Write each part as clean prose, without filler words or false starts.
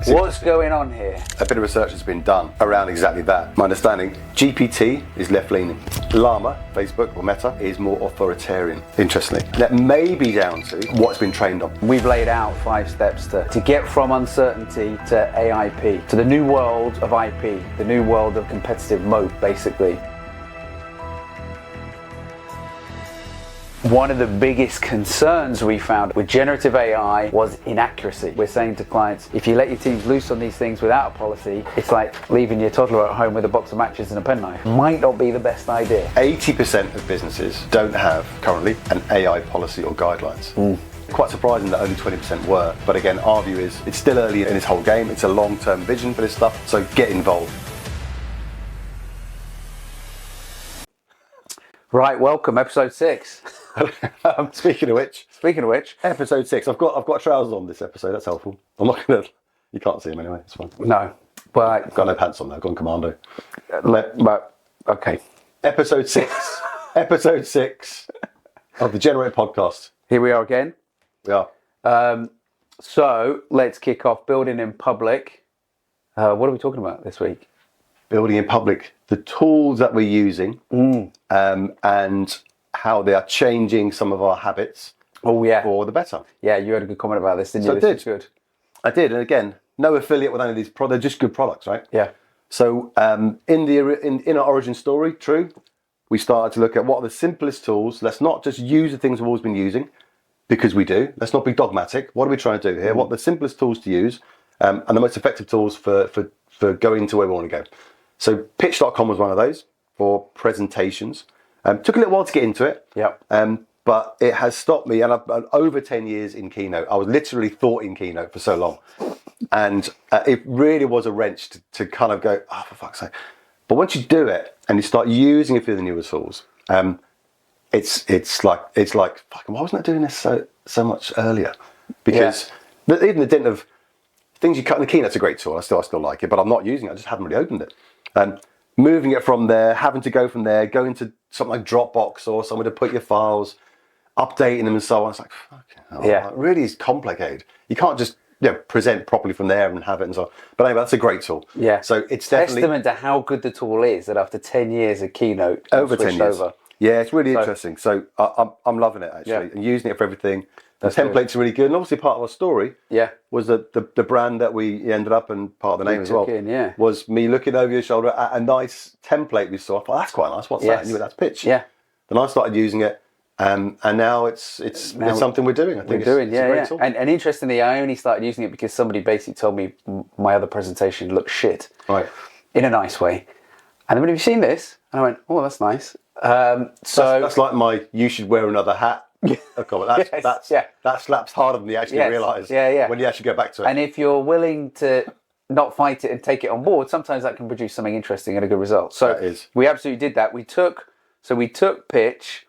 Exactly. What's going on here? A bit of research has been done around exactly that. My understanding, GPT is left-leaning. Llama, Facebook or Meta, is more authoritarian, interestingly. That may be down to what's been trained on. We've laid out 5 steps to get from uncertainty to AIP, to the new world of IP, the new world of competitive moat, basically. One of the biggest concerns we found with generative AI was inaccuracy. We're saying to clients, if you let your teams loose on these things without a policy, it's like leaving your toddler at home with a box of matches and a penknife. Might not be the best idea. 80% of businesses don't have currently an AI policy or guidelines. Quite surprising that only 20% were. But again, our view is it's still early in this whole game. It's a long-term vision for this stuff, so get involved. Right, welcome, episode 6. Speaking of which, episode 6. I've got trousers on this episode. That's helpful. I'm not gonna. You can't see them anyway. It's fine. No, but I've got no pants on now. I've gone commando. But okay. Episode 6. Episode 6 of the Generate podcast. Here we are again. We are. So let's kick off building in public. What are we talking about this week? Building in public, the tools that we're using, and how they are changing some of our habits. Oh yeah, for the better. Yeah, you had a good comment about this, didn't you? So This is good. I did, and again, no affiliate with any of these products. They're just good products, right? Yeah. So in our origin story, true, we started to look at what are the simplest tools. Let's not just use the things we've always been using, because we do. Let's not be dogmatic. What are we trying to do here? What are the simplest tools to use, and the most effective tools for going to where we want to go? So pitch.com was one of those for presentations. Took a little while to get into it. Yep. But it has stopped me, and I've over 10 years in Keynote. I was literally thought in Keynote for so long. And it really was a wrench to kind of go, oh, for fuck's sake. But once you do it and you start using a few of the newer tools, it's like, fucking, why wasn't I doing this so much earlier? Because even the dint of things you cut in the Keynote's a great tool. I still like it, but I'm not using it. I just haven't really opened it. Moving it from there, having to go from there, going to something like Dropbox or somewhere to put your files, updating them and so on. It's like, fucking hell, it really is complicated. You can't just present properly from there and have it and so on. But anyway, that's a great tool. Yeah. So it's definitely testament to how good the tool is that after 10 years of Keynote, over 10 years. Yeah, it's really interesting. So I'm loving it actually, and using it for everything. The templates are really good, and obviously part of our story was that the brand that we ended up, and part of the name as well, was me looking over your shoulder at a nice template we saw. I thought, that's quite nice. What's that? And you went, that's pitch. Yeah. Then I started using it, and now it's something we're doing. I think it's a great tool. And interestingly, I only started using it because somebody basically told me my other presentation looked shit, right, in a nice way. And then, have you seen this? And I went, oh, that's nice. So that's like my "you should wear another hat" comment. That slaps harder than you actually realise when you actually go back to it. And if you're willing to not fight it and take it on board, sometimes that can produce something interesting and a good result. So we absolutely did that. We took pitch,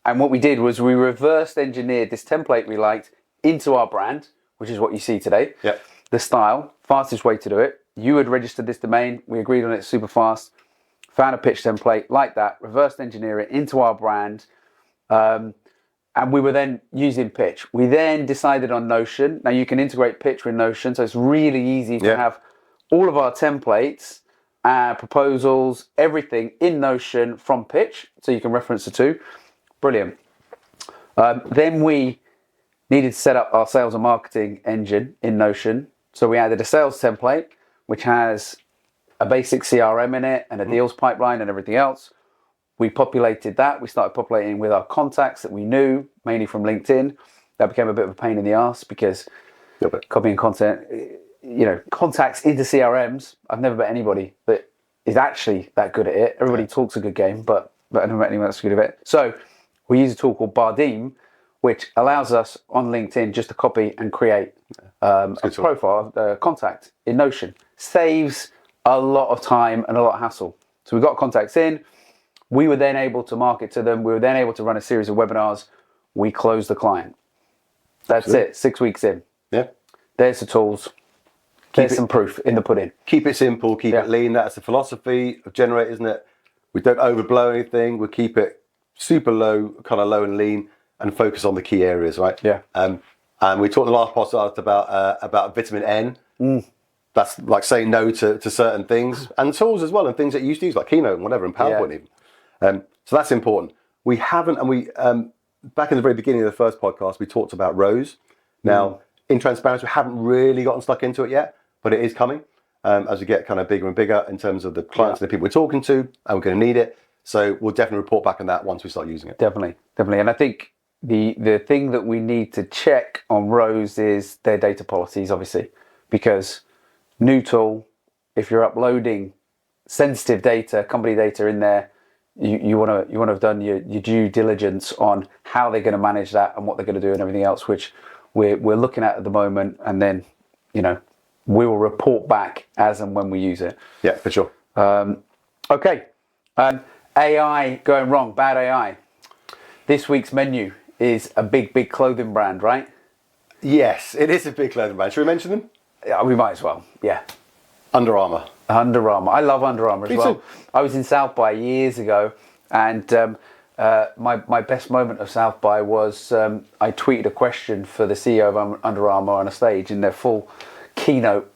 and what we did was we reversed engineered this template we liked into our brand, which is what you see today. Yep. The style, fastest way to do it. You had registered this domain. We agreed on it super fast. Found a pitch template like that, reversed engineer it into our brand, and we were then using pitch. We then decided on Notion. Now you can integrate pitch with Notion, so it's really easy to have all of our templates, proposals, everything in Notion from pitch, so you can reference the two. Brilliant. Then we needed to set up our sales and marketing engine in Notion, so we added a sales template, which has a basic CRM in it and a deals pipeline and everything else. We populated that. We started populating with our contacts that we knew, mainly from LinkedIn. That became a bit of a pain in the ass because copying content, contacts into CRMs. I've never met anybody that is actually that good at it. Everybody talks a good game, but I never met anyone that's good at it. So we use a tool called Bardeem, which allows us on LinkedIn just to copy and create a profile, a contact in Notion. Saves a lot of time and a lot of hassle. So we got contacts in. We were then able to market to them. We were then able to run a series of webinars. We closed the client. That's it. 6 weeks in. Yeah. There's the tools. There's some proof in the pudding. Keep it simple. Keep it lean. That's the philosophy of Generate, isn't it? We don't overblow anything. We keep it super low, kind of low and lean, and focus on the key areas, right? Yeah. And we talked in the last podcast about vitamin N. That's like saying no to certain things and tools as well, and things that you used to use like Keynote and whatever, and PowerPoint even. So that's important. We haven't, and we back in the very beginning of the first podcast, we talked about rows. Now, in transparency, we haven't really gotten stuck into it yet, but it is coming as we get kind of bigger and bigger in terms of the clients and the people we're talking to, and we're going to need it. So we'll definitely report back on that once we start using it. Definitely. And I think the thing that we need to check on rows is their data policies, obviously, because new tool, if you're uploading sensitive data, company data in there, you want to have done your due diligence on how they're going to manage that and what they're going to do and everything else, which we're looking at the moment, and then we will report back as and when we use it. Yeah, for sure. Okay, AI going wrong, bad AI. This week's menu is a big clothing brand, right? Yes, it is a big clothing brand. Should we mention them? Yeah, we might as well. Yeah. Under Armour. Under Armour. I love Under Armour as well. Too. I was in South by years ago, and my best moment of South by was I tweeted a question for the CEO of Under Armour on a stage in their full keynote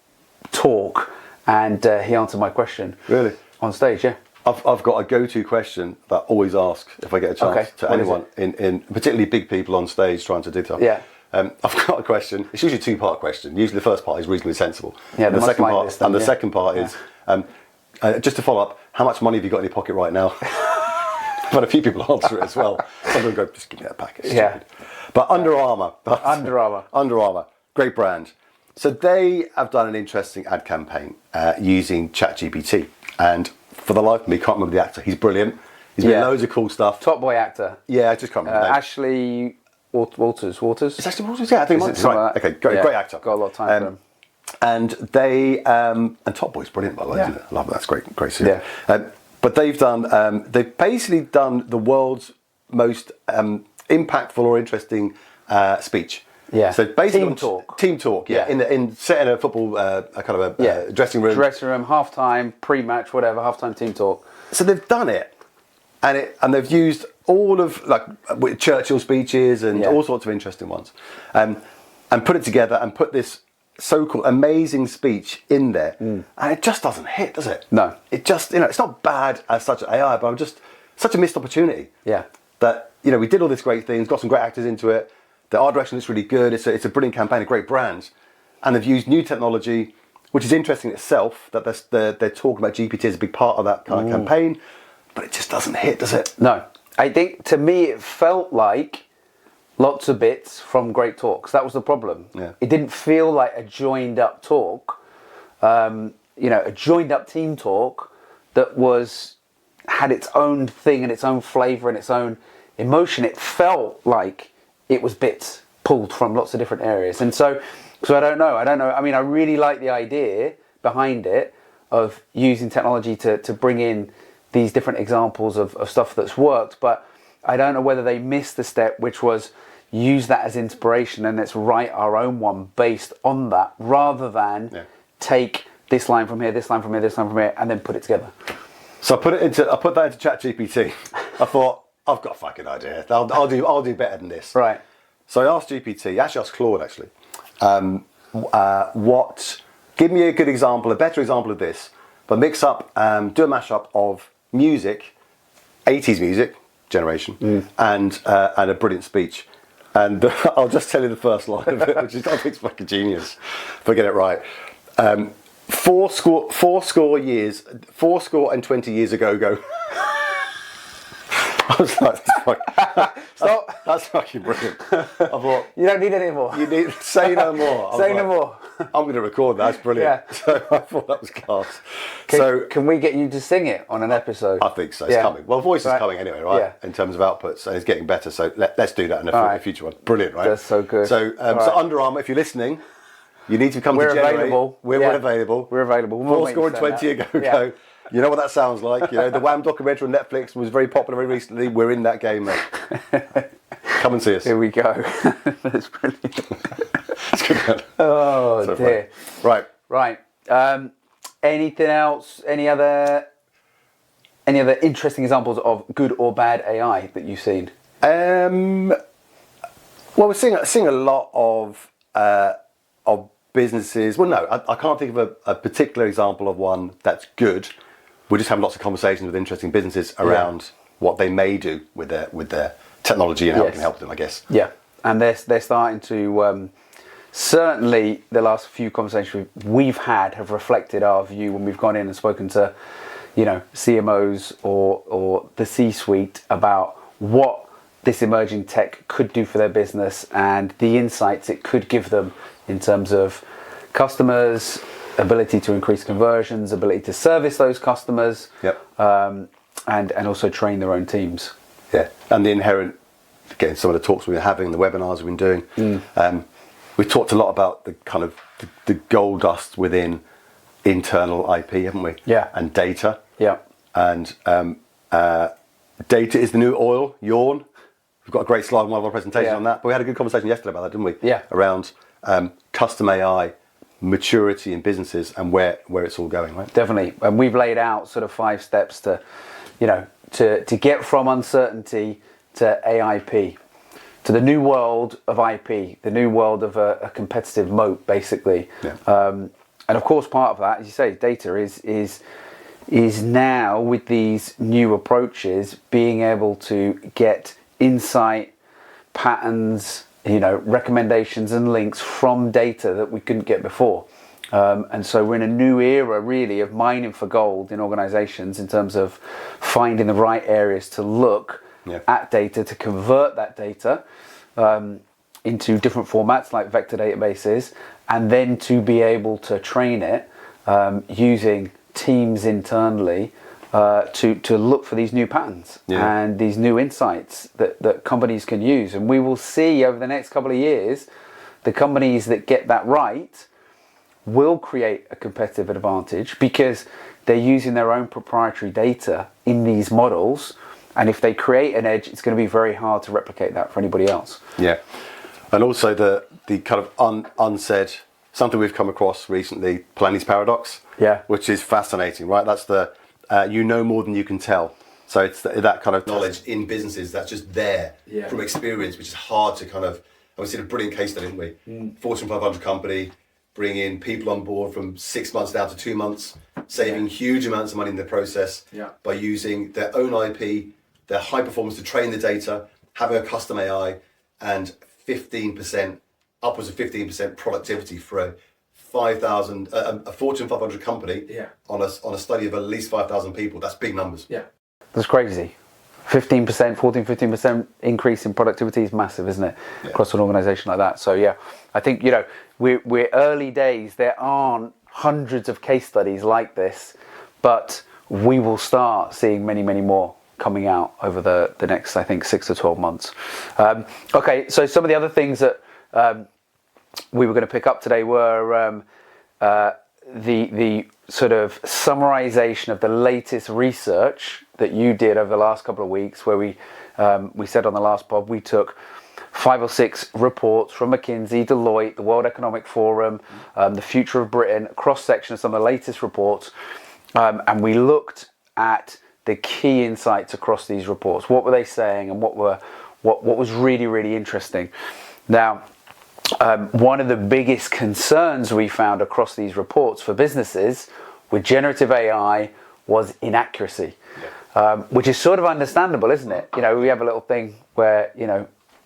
talk, and he answered my question. Really? On stage, yeah. I've got a go-to question that I always ask if I get a chance to anyone, in particularly big people on stage trying to do stuff. Yeah. I've got a question. It's usually a two-part question. Usually the first part is reasonably sensible. Yeah, and the second part is just to follow up. How much money have you got in your pocket right now? I've had a few people answer it as well. Some of them go, just give me that package. Yeah. But Under Armour. Under Armour, great brand. So they have done an interesting ad campaign using ChatGPT, and for the life of me, can't remember the actor. He's brilliant. He's been loads of cool stuff. Top boy actor. Yeah, I just can't remember. Ashley Walters. It's Ashley Walters. Yeah, I think it's right. Okay, great actor. Got a lot of time for him. And they and Top Boy's brilliant, by the way, isn't it? I love that. That's great series. Yeah. But they've basically done the world's most impactful or interesting speech. Yeah. So basically Team talk. Yeah. In set in a football kind of a dressing room. Dressing room, halftime, pre-match, whatever, halftime team talk. So they've done it, and they've used all of with Churchill speeches and all sorts of interesting ones, and put it together and put this so-called amazing speech in there, and it just doesn't hit, does it? No. It just it's not bad as such AI, but I'm just such a missed opportunity. Yeah. That we did all these great things, got some great actors into it. The art direction is really good. It's a brilliant campaign, a great brand, and they've used new technology, which is interesting in itself. That they're talking about GPT as a big part of that kind of campaign, but it just doesn't hit, does it? No, I think to me it felt like lots of bits from great talks. That was the problem. Yeah. It didn't feel like a joined up talk, a joined up team talk that had its own thing and its own flavour and its own emotion. It felt like it was bits pulled from lots of different areas. And so I don't know. I mean, I really like the idea behind it of using technology to bring in these different examples of stuff that's worked, but I don't know whether they missed the step, which was use that as inspiration and let's write our own one based on that, rather than take this line from here, this line from here, this line from here, and then put it together. So I put that into ChatGPT. I thought, I've got a fucking idea. I'll do better than this. Right. So I asked GPT, actually asked Claude actually, give me a good example, a better example of this, but mix up, do a mashup of music, 80s music generation, and a brilliant speech. And I'll just tell you the first line of it, which is, I think it's fucking genius, if I get it right. 4 and 20 years ago. I was like, that's fucking brilliant. I thought, you don't need any more. You need say no more. Say no more. I'm going to record that. That's brilliant. Yeah. So I thought that was class. Can we get you to sing it on an episode? I think so. It's coming. Well, voice is coming anyway, right? Yeah. In terms of outputs, and it's getting better. So let's do that in a future one. Brilliant, right? That's so good. So Under Armour, if you're listening, you need to come to Generate. Available. We're available. We're available. 4 and 20 ago. You know what that sounds like. The Wham documentary on Netflix was very popular very recently. We're in that game, mate. Come and see us. Here we go. That's brilliant. It's good, man. Oh, so dear. Funny. Right. Anything else? Any other interesting examples of good or bad AI that you've seen? Well, we're seeing a lot of businesses. Well, no, I can't think of a particular example of one that's good. We're just having lots of conversations with interesting businesses around what they may do with their technology and how we can help them, I guess. Yeah, and they're starting to. Certainly, the last few conversations we've had have reflected our view when we've gone in and spoken to, CMOs or the C-suite about what this emerging tech could do for their business and the insights it could give them in terms of customers, ability to increase conversions, ability to service those customers, and also train their own teams. Yeah, and the inherent, again, some of the talks we were having, the webinars we've been doing, we've talked a lot about the kind of the gold dust within internal IP, haven't we? Yeah. And data. Yeah. And data is the new oil, yawn. We've got a great slide in one of our presentations on that. But we had a good conversation yesterday about that, didn't we? Yeah. Around custom AI, maturity in businesses and where it's all going, right? Definitely. And we've laid out sort of 5 steps to, to get from uncertainty to AIP, to the new world of IP, the new world of a competitive moat, basically. Yeah. And of course, part of that, as you say, data is now, with these new approaches, being able to get insight, patterns, recommendations and links from data that we couldn't get before. And so we're in a new era, really, of mining for gold in organizations in terms of finding the right areas to look at data, to convert that data into different formats like vector databases, and then to be able to train it using teams internally to look for these new patterns and these new insights that companies can use. And we will see over the next couple of years, the companies that get that right will create a competitive advantage because they're using their own proprietary data in these models. And if they create an edge, it's going to be very hard to replicate that for anybody else. Yeah. And also the kind of unsaid, something we've come across recently, Polanyi's paradox, which is fascinating, right? That's the, you know more than you can tell. So it's that kind of knowledge in businesses that's just there from experience, which is hard to kind of, and we've seen a brilliant case study, didn't we? Fortune 500 company, bring in people on board from 6 months down to 2 months, saving huge amounts of money in the process by using their own IP, their high performance to train the data, having a custom AI, and 15%, upwards of 15% productivity for a Fortune 500 company on a study of at least 5,000 people. That's big numbers. Yeah, that's crazy. 15% increase in productivity is massive, isn't it? Across an organization like that. So yeah, I think, we're early days. There aren't hundreds of case studies like this, but we will start seeing many, many more coming out over the next, I think, 6 to 12 months. Okay, so some of the other things that we were going to pick up today were the sort of summarization of the latest research that you did over the last couple of weeks, where we said on the last pod, we took 5 or 6 reports from McKinsey, Deloitte, the World Economic Forum, the Future of Britain, a cross-section of some of the latest reports, and we looked at the key insights across these reports. What were they saying, and what was really, really interesting? Now, one of the biggest concerns we found across these reports for businesses with generative AI was inaccuracy, which is sort of understandable, isn't it? We have a little thing where,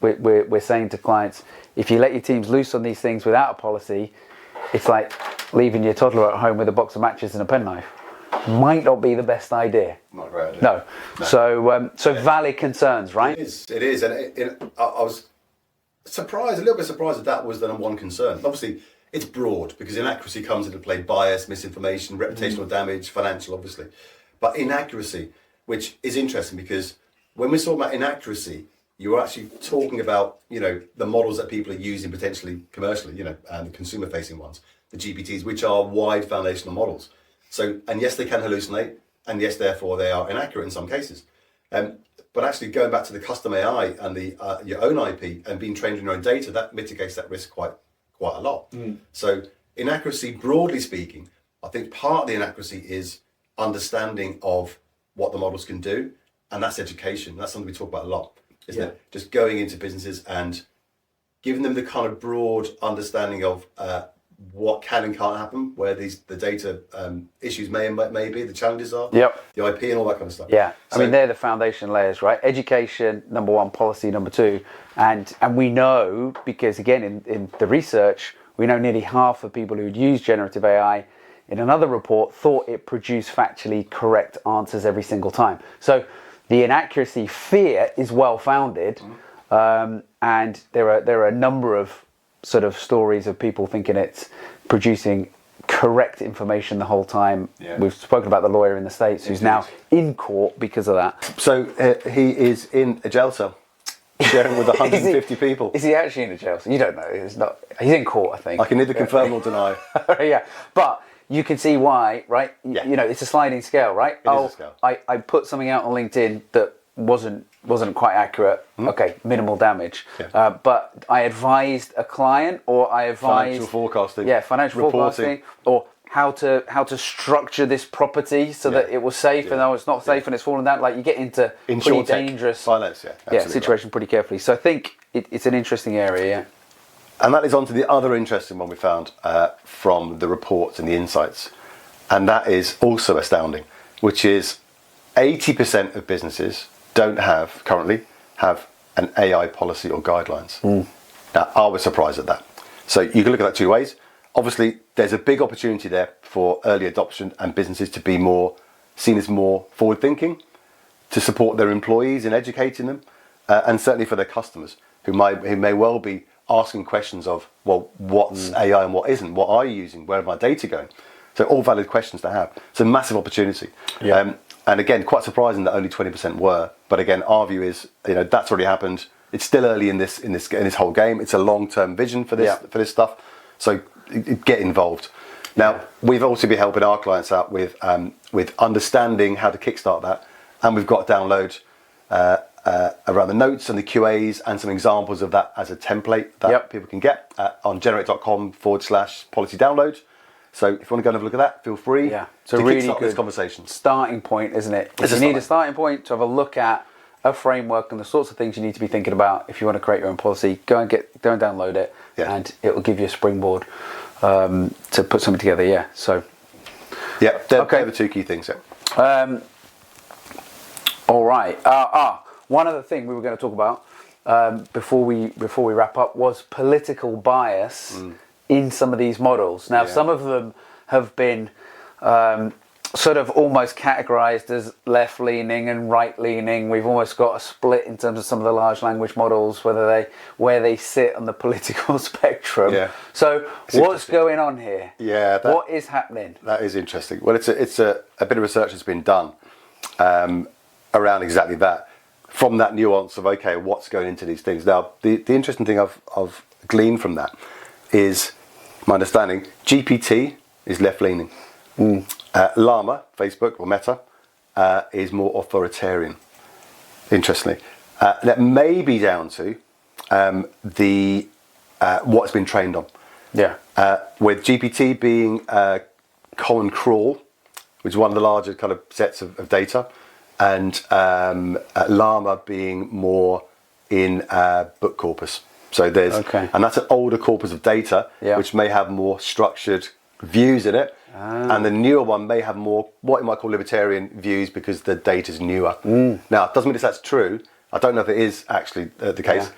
we're saying to clients, if you let your teams loose on these things without a policy, it's like leaving your toddler at home with a box of matches and a penknife. Might not be the best idea. Not a great idea. No. So valid concerns, right? It is. And I was surprised, a little bit surprised that was the number one concern. Obviously, it's broad because inaccuracy comes into play: bias, misinformation, reputational damage, financial, obviously. But inaccuracy, which is interesting because when we're talking about inaccuracy, you're actually talking about, the models that people are using potentially commercially, and the consumer-facing ones, the GPTs, which are wide foundational models. So, and yes, they can hallucinate, and yes, therefore they are inaccurate in some cases. But actually going back to the custom AI and your own IP and being trained in your own data, that mitigates that risk quite a lot. So inaccuracy, broadly speaking, I think part of the inaccuracy is understanding of what the models can do, and that's education. That's something we talk about a lot, isn't it? Just going into businesses and giving them the kind of broad understanding of what can and can't happen, where the data issues may be, the challenges are, Yep. the IP and all that kind of stuff. Yeah, So, I mean they're the foundation layers, right? Education, number one, policy, number two, and we know, because again in the research, we know nearly half of people who'd use generative AI in another report thought it produced factually correct answers every single time. So the inaccuracy fear is well founded, and there are a number of sort of stories of people thinking it's producing correct information the whole time. Yeah. We've spoken about the lawyer in the States who's now in court because of that. So he is in a jail cell, sharing with 150 people. Is he actually in a jail? You don't know. It's not. He's in court, I think. I can neither confirm nor deny. Yeah, but you can see why, right? Yeah. You know, it's a sliding scale, right? It is a scale. I put something out on LinkedIn that wasn't quite accurate. Okay, minimal damage. Yeah. But I advised a client, or I advised Financial forecasting. Yeah, financial reporting. forecasting, or how to structure this property so that it was safe, and now it's not safe and it's fallen down. Like you get into pretty dangerous finance, situation pretty carefully. So I think it's an interesting area. Yeah. And that is on to the other interesting one we found from the reports and the insights. And that is also astounding, which is 80% of businesses currently have an AI policy or guidelines. Now, I was surprised at that. So you can look at that two ways. Obviously, there's a big opportunity there for early adoption and businesses to be seen as more forward-thinking, to support their employees in educating them, and certainly for their customers who may well be asking questions of, well, what's AI and what isn't? What are you using? Where are my data going? So all valid questions to have. It's a massive opportunity. Yeah. And again, quite surprising that only 20% were. But again, our view is, that's already happened. It's still early in this whole game. It's a long-term vision for this stuff. So get involved. Now, we've also been helping our clients out with understanding how to kickstart that, and we've got download around the notes and the QAs and some examples of that as a template that people can get on generate.com/policy download. So if you want to go and have a look at that, feel free Yeah, to really kickstart good this conversation. Starting point, isn't it? If you need a starting point to have a look at a framework and the sorts of things you need to be thinking about if you want to create your own policy, go and download it, and it will give you a springboard to put something together. Yeah. So. Yeah, they're the two key things. Yeah. All right. One other thing we were going to talk about before we wrap up was political bias in some of these models. Now, some of them have been sort of almost categorized as left-leaning and right-leaning. We've almost got a split in terms of some of the large language models, where they sit on the political spectrum. Yeah. So what's going on here? Yeah. What is happening? That is interesting. Well, it's a bit of research that's been done around exactly that, from that nuance of, okay, what's going into these things. Now, the interesting thing I've gleaned from that is, my understanding, GPT is left-leaning. Llama, Facebook or Meta, is more authoritarian, interestingly. That may be down to what it's been trained on. Yeah. With GPT being Common Crawl, which is one of the larger kind of sets of data, and Llama being more in book corpus. So there's, and that's an older corpus of data, which may have more structured views in it. And the newer one may have more what you might call libertarian views because the data's newer. Now, it doesn't mean that's true. I don't know if it is actually the case,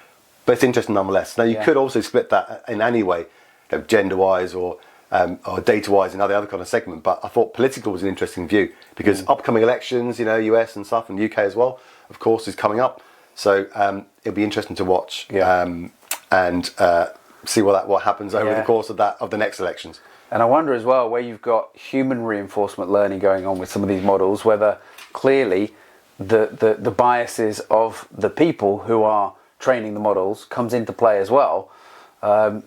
but it's interesting nonetheless. Now, you could also split that in any way, gender-wise or data-wise in other kind of segment. But I thought political was an interesting view because upcoming elections, US and stuff, and UK as well, of course, is coming up. So it'll be interesting to watch and see what happens over the course of the next elections. And I wonder as well, where you've got human reinforcement learning going on with some of these models, whether clearly the biases of the people who are training the models comes into play as well.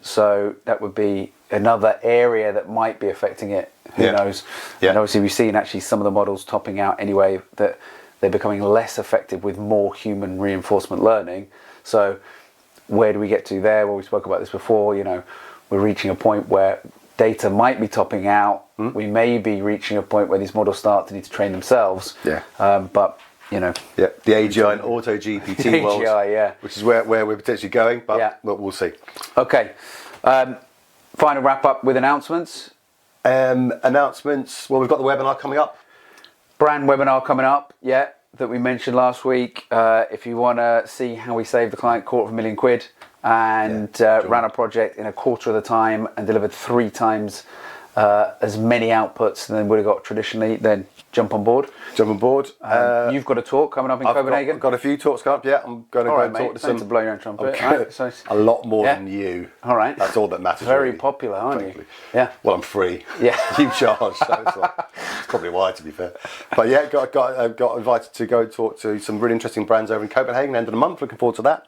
So that would be another area that might be affecting it. Who knows? And obviously we've seen actually some of the models topping out anyway, that they're becoming less effective with more human reinforcement learning. So where do we get to there? Well, we spoke about this before, we're reaching a point where data might be topping out. We may be reaching a point where these models start to need to train themselves. But the AGI and auto GPT world, which is where we're potentially going, but we'll see. Okay. final wrap up with announcements. Announcements. Well, we've got the webinar coming up. Brand webinar coming up, yeah, that we mentioned last week. If you want to see how we saved the client £250,000 and ran a project in a quarter of the time and delivered 3 times as many outputs than we would have got traditionally, then jump on board. You've got a talk coming up in Copenhagen. I've got a few talks coming up, yeah. I'm going to go and talk to some. To blow your own trumpet. Right, so a lot more than you. All right. That's all that matters. Very really, popular, aren't frankly. you? Yeah. Well, I'm free. Yeah. You charge. So it's probably why, to be fair. But yeah, got invited to go and talk to some really interesting brands over in Copenhagen, end of the month. Looking forward to that.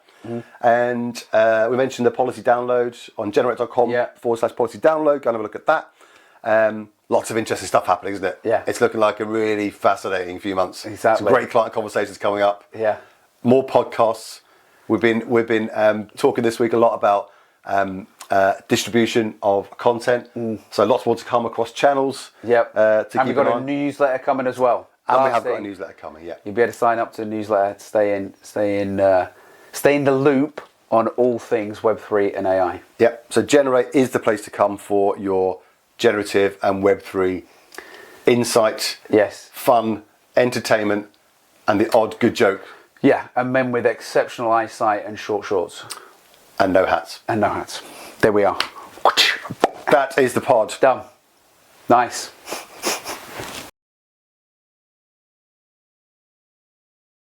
And we mentioned the policy download on generate.com/policy download. Go and have a look at that. Lots of interesting stuff happening, isn't it? Yeah. It's looking like a really fascinating few months. Exactly. Some great client conversations coming up. Yeah. More podcasts. We've been talking this week a lot about distribution of content. So lots more to come across channels. Yep. And we've got a newsletter coming as well. And we have got a newsletter coming. Yeah. You'll be able to sign up to the newsletter to stay in the loop on all things Web3 and AI. Yep. So Generate is the place to come for your generative and Web3 insight, fun, entertainment, and the odd good joke. Yeah, and men with exceptional eyesight and short shorts. And no hats. There we are. That is the pod. Done. Nice.